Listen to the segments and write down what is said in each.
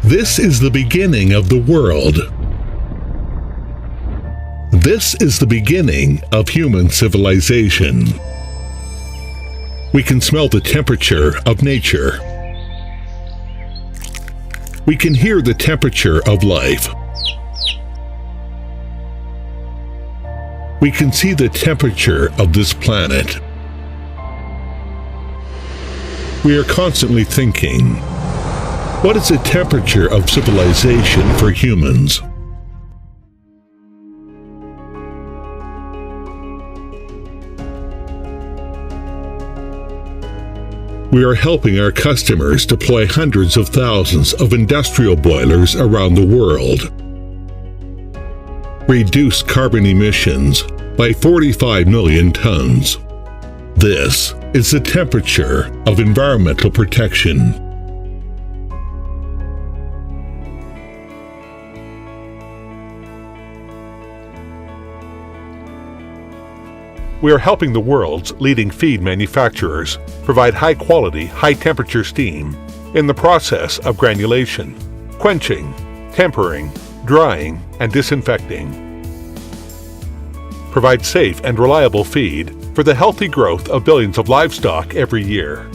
This is the beginning of the world. This is the beginning of human civilization. We can smell the temperature of nature. We can hear the temperature of life. We can see the temperature of this planet. We are constantly thinking, what is the temperature of civilization for humans? We are helping our customers deploy hundreds of thousands of industrial boilers around the world. Reduce carbon emissions by 45 million tons. This is the temperature of environmental protection. We are helping the world's leading feed manufacturers provide high-quality, high-temperature steam in the process of granulation, quenching, tempering, drying, and disinfecting. Provide safe and reliable feed for the healthy growth of billions of livestock every year.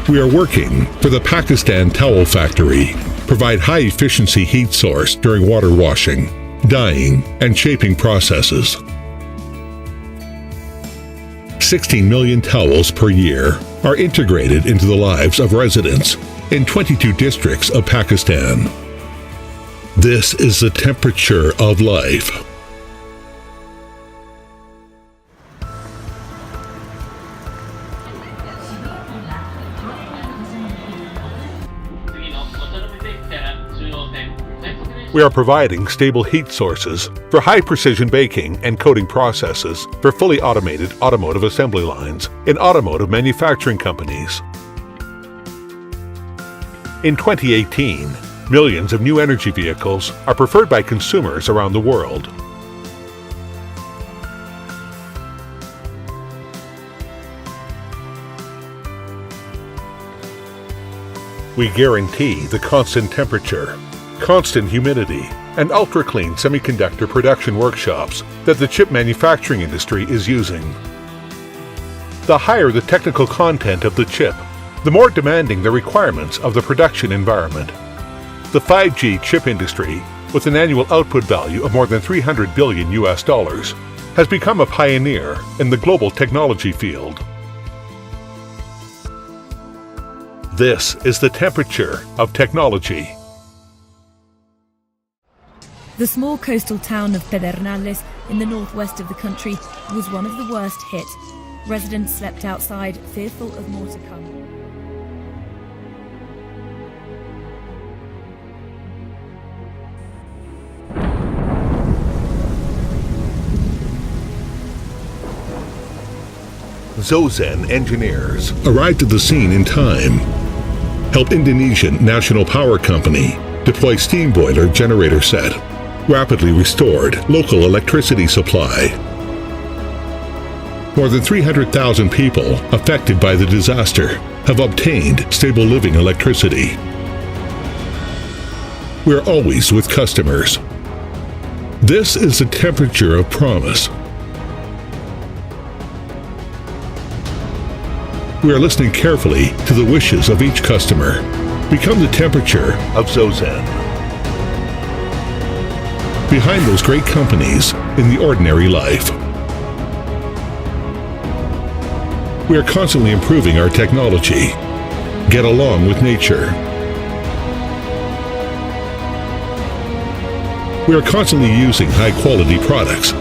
We are working for the Pakistan Towel Factory, provide high-efficiency heat source during water washing, dyeing, and shaping processes. 16 million towels per year are integrated into the lives of residents in 22 districts of Pakistan. This is the temperature of life. We are providing stable heat sources for high-precision baking and coating processes for fully automated automotive assembly lines in automotive manufacturing companies. In 2018, millions of new energy vehicles are preferred by consumers around the world. We guarantee the constant temperature, constant humidity, and ultra-clean semiconductor production workshops that the chip manufacturing industry is using. The higher the technical content of the chip, the more demanding the requirements of the production environment. The 5G chip industry, with an annual output value of more than $300 billion, has become a pioneer in the global technology field. This is the temperature of technology. The small coastal town of Pedernales in the northwest of the country was one of the worst hit. Residents slept outside, fearful of more to come. ZOZEN engineers arrived at the scene in time, helped Indonesian National Power Company deploy steam boiler generator set, rapidly restored local electricity supply. More than 300,000 people affected by the disaster have obtained stable living electricity. We are always with customers. This is the temperature of promise. We are listening carefully to the wishes of each customer. Become the temperature of ZOZEN. Behind those great companies in the ordinary life. We are constantly improving our technology. Get along with nature. We are constantly using high-quality products.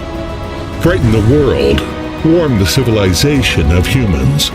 Brighten the world. Warm the civilization of humans.